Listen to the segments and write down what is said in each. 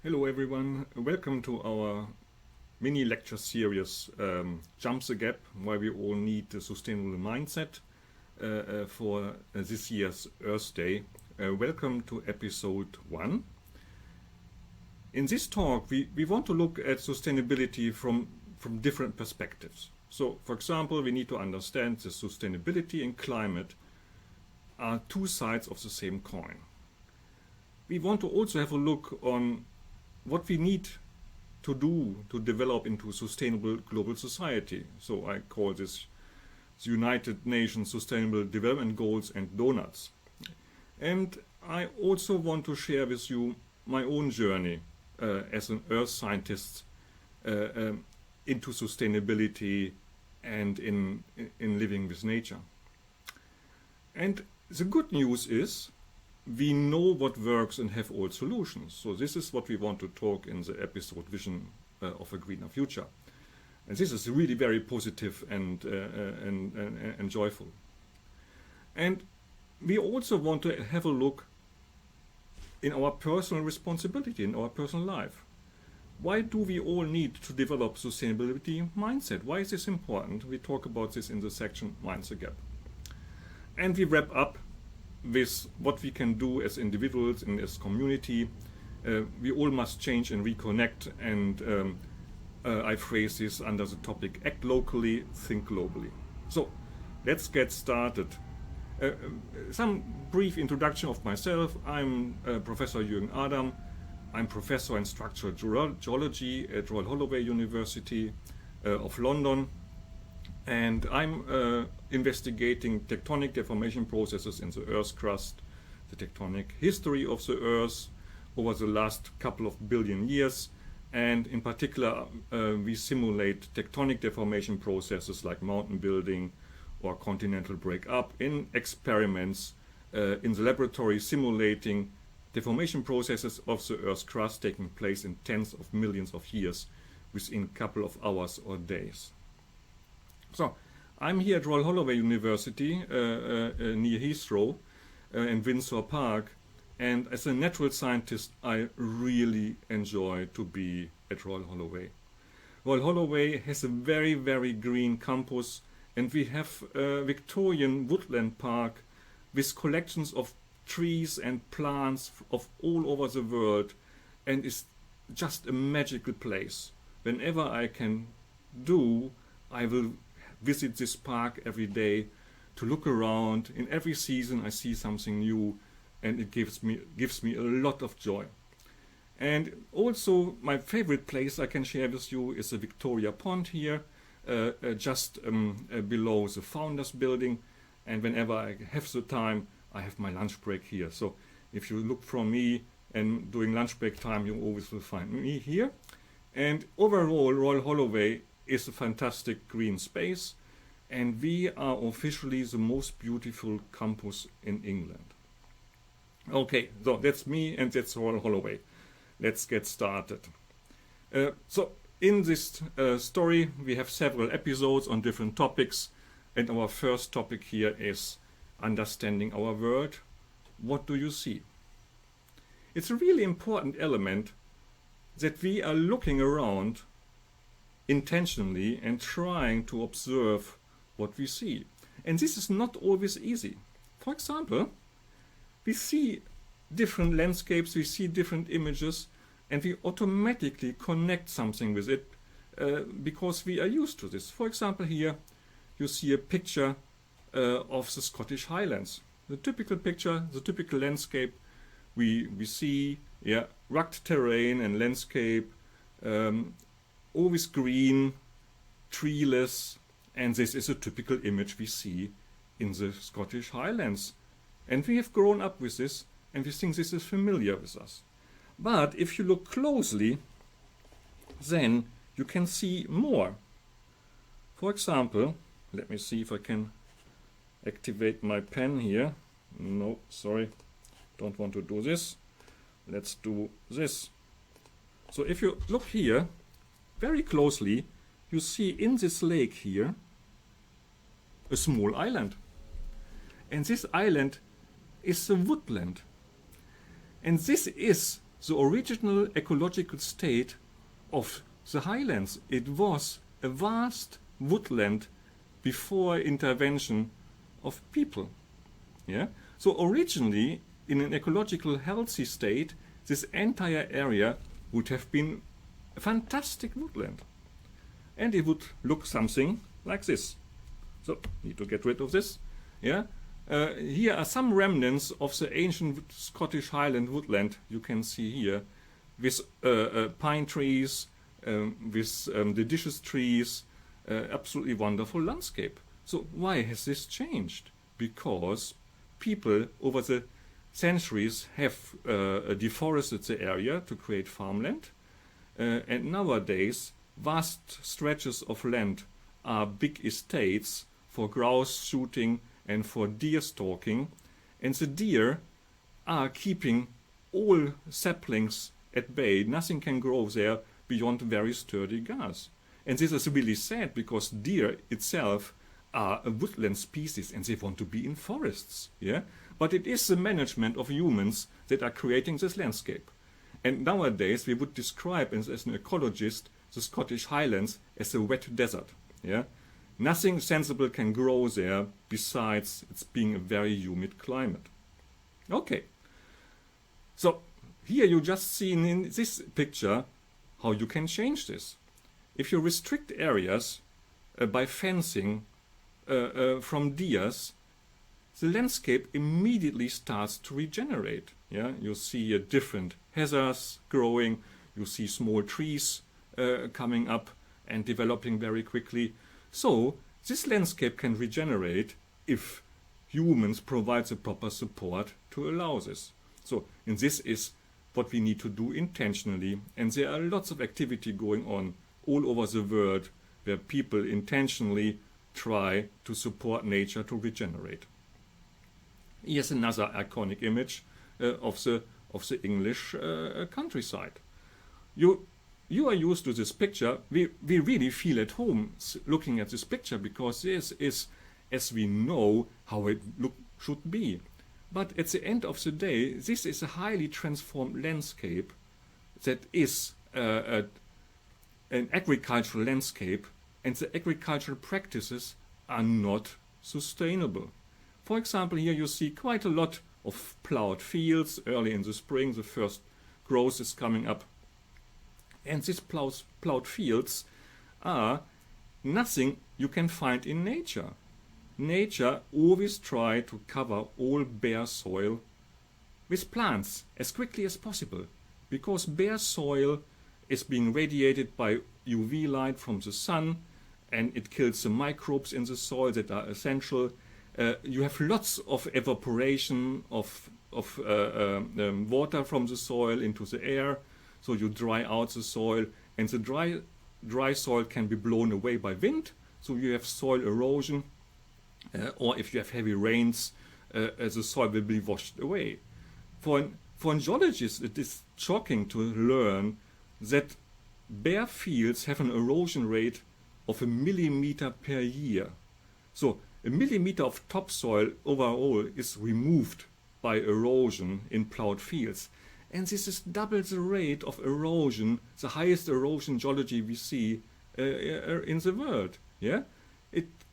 Hello everyone, welcome to our mini lecture series Jump the Gap, why we all need a sustainable mindset for this year's Earth Day. Welcome to episode 1. In this talk we want to look at sustainability from different perspectives. So for example, we need to understand that sustainability and climate are two sides of the same coin. We want to also have a look on what we need to do to develop into a sustainable global society. So I call this the United Nations Sustainable Development Goals and Donuts. And I also want to share with you my own journey as an earth scientist into sustainability and in living with nature. And the good news is we know what works and have all solutions. So this is what we want to talk in the episode Vision of a Greener Future. And this is really very positive and joyful. And we also want to have a look in our personal responsibility, in our personal life. Why do we all need to develop sustainability mindset? Why is this important? We talk about this in the section Mind the Gap. And we wrap up with what we can do as individuals and as community. We all must change and reconnect, and I phrase this under the topic act locally, think globally. So let's get started. Some brief introduction of myself. I'm Professor Jürgen Adam. I'm Professor in Structural Geology at Royal Holloway University of London. And I'm investigating tectonic deformation processes in the Earth's crust, the tectonic history of the Earth over the last couple of billion years. And in particular, we simulate tectonic deformation processes like mountain building or continental breakup in experiments in the laboratory, simulating deformation processes of the Earth's crust taking place in tens of millions of years within a couple of hours or days. So, I'm here at Royal Holloway University near Heathrow and Windsor Park, and as a natural scientist I really enjoy to be at Royal Holloway. Royal Holloway has a very, very green campus, and we have a Victorian woodland park with collections of trees and plants of all over the world, and it's just a magical place. Whenever I can I will visit this park every day to look around. In every season I see something new, and it gives me a lot of joy. And also my favorite place I can share with you is the Victoria Pond here, just below the Founders Building. And whenever I have the time, I have my lunch break here. So if you look for me and during lunch break time, you always will find me here. And overall, Royal Holloway is a fantastic green space, and we are officially the most beautiful campus in England. Okay, so that's me and that's Royal Holloway. Let's get started. So in this story we have several episodes on different topics, and our first topic here is understanding our world. What do you see? It's a really important element that we are looking around intentionally and trying to observe what we see. And this is not always easy. For example, we see different landscapes, we see different images, and we automatically connect something with it because we are used to this. For example, here you see a picture of the Scottish Highlands. The typical picture, the typical landscape we see, rugged terrain and landscape, always green, treeless, and this is a typical image we see in the Scottish Highlands. And we have grown up with this, and we think this is familiar with us. But if you look closely, then you can see more. For example, let me see if I can activate my pen here. No, sorry, don't want to do this. Let's do this. So if you look here very closely, you see in this lake here a small island. And this island is a woodland. And this is the original ecological state of the highlands. It was a vast woodland before intervention of people. Yeah? So originally, in an ecological healthy state, this entire area would have been a fantastic woodland. And it would look something like this. So, need to get rid of this. Yeah? Here are some remnants of the ancient Scottish Highland woodland you can see here, with pine trees, with deciduous trees, absolutely wonderful landscape. So why has this changed? Because people over the centuries have deforested the area to create farmland, and nowadays vast stretches of land are big estates for grouse shooting and for deer stalking, and the deer are keeping all saplings at bay. Nothing can grow there beyond very sturdy grass. And this is really sad, because deer itself are a woodland species and they want to be in forests. Yeah? But it is the management of humans that are creating this landscape. And nowadays we would describe, as an ecologist, the Scottish Highlands as a wet desert. Yeah? Nothing sensible can grow there besides it's being a very humid climate. Okay. So here you just seen in this picture how you can change this. If you restrict areas by fencing from deers, the landscape immediately starts to regenerate. Yeah? You see different heathers growing, you see small trees coming up and developing very quickly. So this landscape can regenerate if humans provide the proper support to allow this. So, and this is what we need to do intentionally, and there are lots of activity going on all over the world where people intentionally try to support nature to regenerate. Here's another iconic image of the English countryside. You are used to this picture. We really feel at home looking at this picture, because this is, as we know, how it should be. But at the end of the day, this is a highly transformed landscape that is an agricultural landscape, and the agricultural practices are not sustainable. For example, here you see quite a lot of plowed fields. Early in the spring, the first growth is coming up. And these plowed fields are nothing you can find in nature. Nature always tries to cover all bare soil with plants as quickly as possible, because bare soil is being radiated by UV light from the sun, and it kills the microbes in the soil that are essential. You have lots of evaporation of water from the soil into the air, so you dry out the soil, and the dry soil can be blown away by wind, so you have soil erosion, or if you have heavy rains, the soil will be washed away. For an geologist, it is shocking to learn that bare fields have an erosion rate of 1 millimeter per year. So 1 millimeter of topsoil overall is removed by erosion in plowed fields. And this is double the rate of erosion, the highest erosion geology we see in the world. Yeah?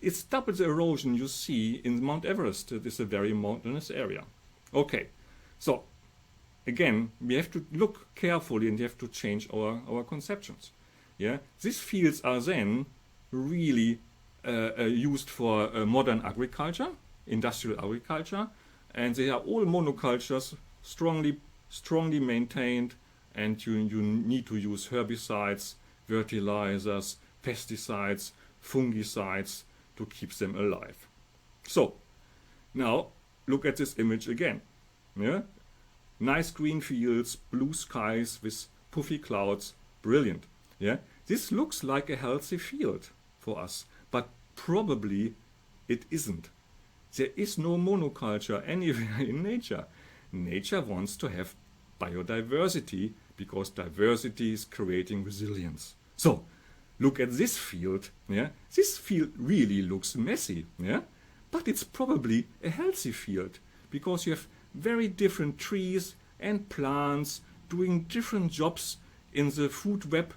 It's double the erosion you see in Mount Everest. It is a very mountainous area. Okay, so again, we have to look carefully and we have to change our conceptions. Yeah? These fields are then really used for modern agriculture, industrial agriculture, and they are all monocultures, strongly maintained, and you need to use herbicides, fertilizers, pesticides, fungicides to keep them alive. So, now look at this image again. Yeah? Nice green fields, blue skies with puffy clouds, brilliant. Yeah? This looks like a healthy field for us, but probably it isn't. There is no monoculture anywhere in nature. Nature wants to have biodiversity, because diversity is creating resilience. So, look at this field. Yeah? This field really looks messy, yeah? But it's probably a healthy field, because you have very different trees and plants doing different jobs in the food web,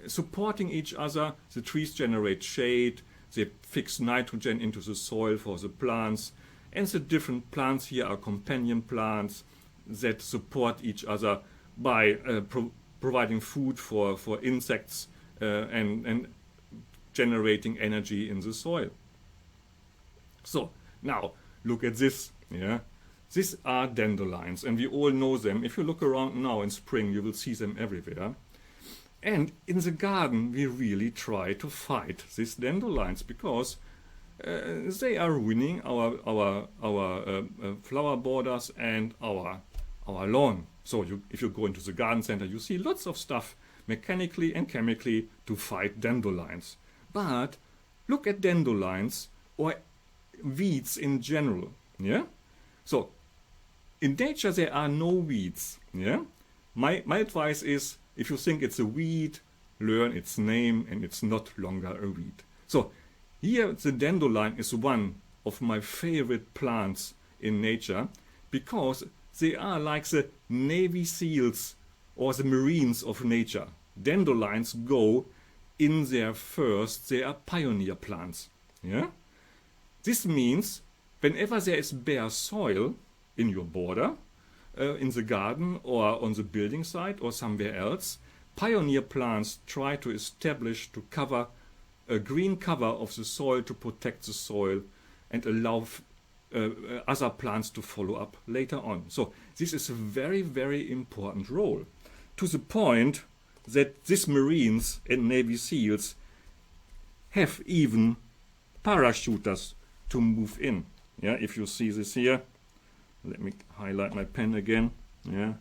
supporting each other. The trees generate shade, they fix nitrogen into the soil for the plants, and the different plants here are companion plants that support each other by providing food for insects and generating energy in the soil. So now look at this. Yeah, these are dandelions, and we all know them. If you look around now in spring, you will see them everywhere. And in the garden, we really try to fight these dandelions because they are ruining our flower borders and our lawn. So if you go into the garden center, you see lots of stuff mechanically and chemically to fight dandelions. But look at dandelions or weeds in general. Yeah. So in nature there are no weeds. Yeah. My advice is, if you think it's a weed, learn its name and it's not longer a weed. So here the dandelion is one of my favorite plants in nature because they are like the Navy SEALs or the Marines of nature. Dandelions go in their first, they are pioneer plants. Yeah? This means whenever there is bare soil in your border, in the garden or on the building site or somewhere else, pioneer plants try to establish, to cover a green cover of the soil to protect the soil and allow other plants to follow up later on. So this is a very, very important role, to the point that these Marines and Navy SEALs have even parachuters to move in. Yeah, if you see this here, let me highlight my pen again. Yeah.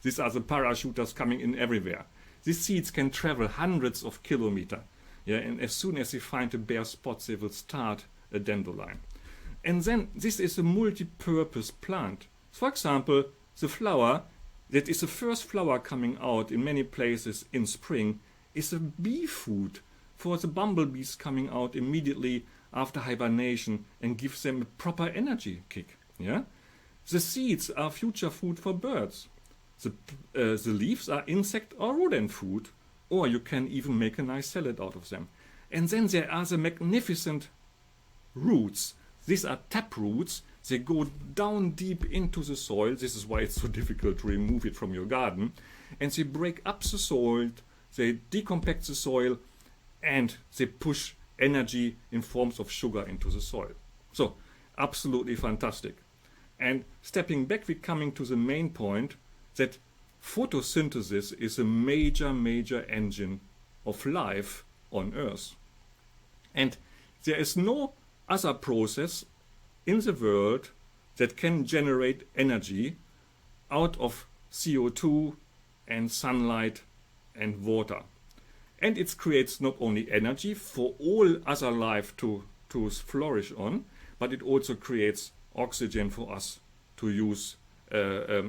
These are the parachuters coming in everywhere. These seeds can travel hundreds of kilometers. Yeah, and as soon as they find a bare spot, they will start a dandelion. And then this is a multi-purpose plant. For example, the flower that is the first flower coming out in many places in spring is a bee food for the bumblebees coming out immediately after hibernation and gives them a proper energy kick. Yeah, the seeds are future food for birds. The leaves are insect or rodent food, or you can even make a nice salad out of them. And then there are the magnificent roots. These are tap roots. They go down deep into the soil. This is why it's so difficult to remove it from your garden. And they break up the soil, they decompact the soil, and they push energy in forms of sugar into the soil. So, absolutely fantastic. And stepping back, we're coming to the main point that photosynthesis is a major engine of life on Earth. And there is no other process in the world that can generate energy out of CO2 and sunlight and water. And it creates not only energy for all other life to flourish on, but it also creates oxygen for us to use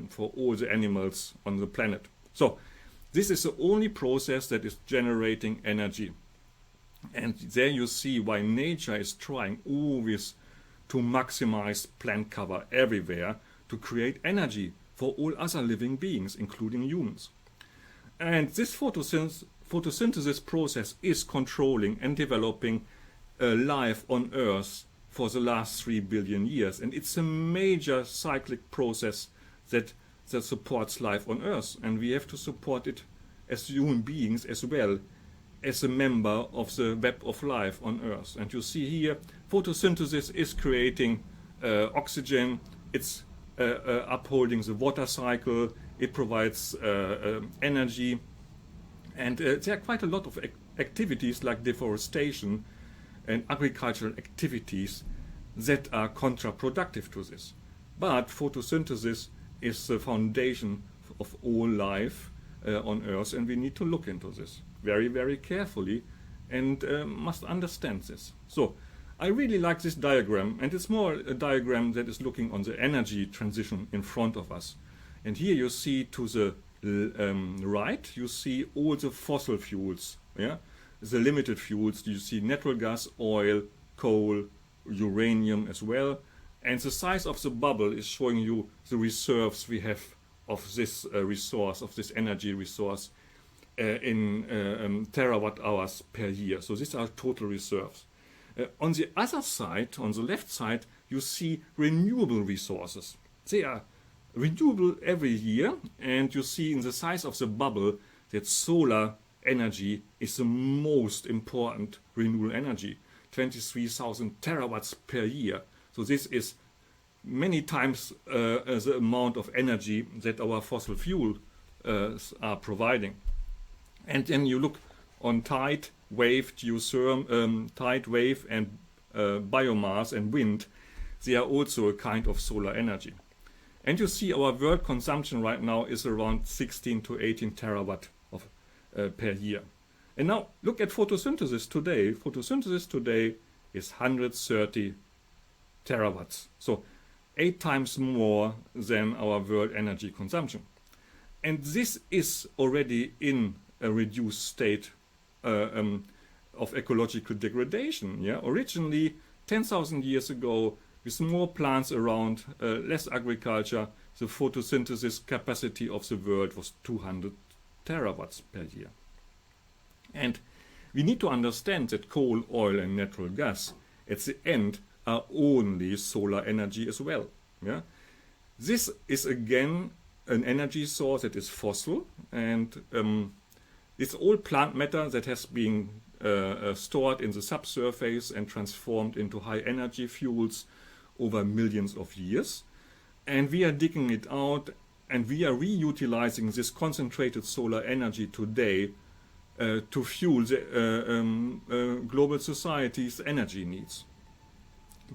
for all the animals on the planet. So this is the only process that is generating energy. And there you see why nature is trying always to maximize plant cover everywhere to create energy for all other living beings, including humans. And this photosynthesis process is controlling and developing life on Earth for the last 3 billion years. And it's a major cyclic process that supports life on Earth. And we have to support it as human beings as well as a member of the web of life on Earth. And you see here, photosynthesis is creating oxygen, it's upholding the water cycle, it provides energy, and there are quite a lot of activities like deforestation and agricultural activities that are counterproductive to this. But photosynthesis is the foundation of all life on Earth, and we need to look into this very, very carefully and must understand this. So I really like this diagram, and it's more a diagram that is looking on the energy transition in front of us. And here you see to the right, you see all the fossil fuels, yeah, the limited fuels. You see natural gas, oil, coal, uranium as well. And the size of the bubble is showing you the reserves we have of this resource, of this energy resource in terawatt hours per year. So these are total reserves. On the other side, on the left side, you see renewable resources. They are renewable every year, and you see in the size of the bubble that solar energy is the most important renewable energy, 23,000 terawatts per year. So this is many times the amount of energy that our fossil fuels are providing. And then you look on tide, wave, geothermal, tide, wave, and biomass and wind. They are also a kind of solar energy. And you see our world consumption right now is around 16 to 18 terawatt per year. And now look at photosynthesis today. Photosynthesis today is 130 terawatts. So 8 times more than our world energy consumption. And this is already in a reduced state of ecological degradation. Yeah? Originally, 10,000 years ago, with more plants around, less agriculture, the photosynthesis capacity of the world was 200 terawatts per year. And we need to understand that coal, oil, and natural gas at the end are only solar energy as well. Yeah? This is again an energy source that is fossil, and it's all plant matter that has been stored in the subsurface and transformed into high energy fuels over millions of years. And we are digging it out, and we are reutilizing this concentrated solar energy today to fuel the global society's energy needs.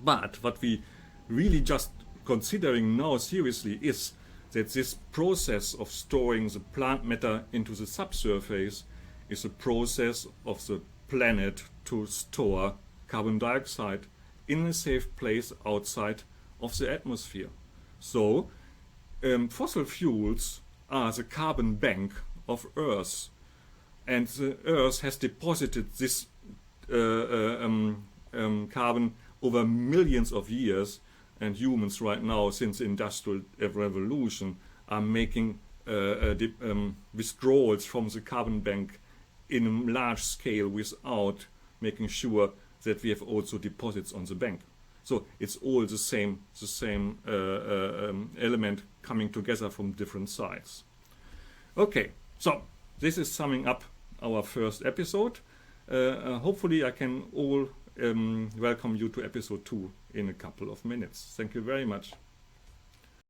But what we really just considering now seriously is that this process of storing the plant matter into the subsurface is a process of the planet to store carbon dioxide in a safe place outside of the atmosphere. So fossil fuels are the carbon bank of Earth, and the Earth has deposited this carbon over millions of years, and humans right now, since the Industrial Revolution, are making withdrawals from the carbon bank in a large scale without making sure that we have also deposits on the bank. So it's all the same element coming together from different sides. Okay, so this is summing up our first episode. Hopefully I can welcome you to episode 2 in a couple of minutes. Thank you very much.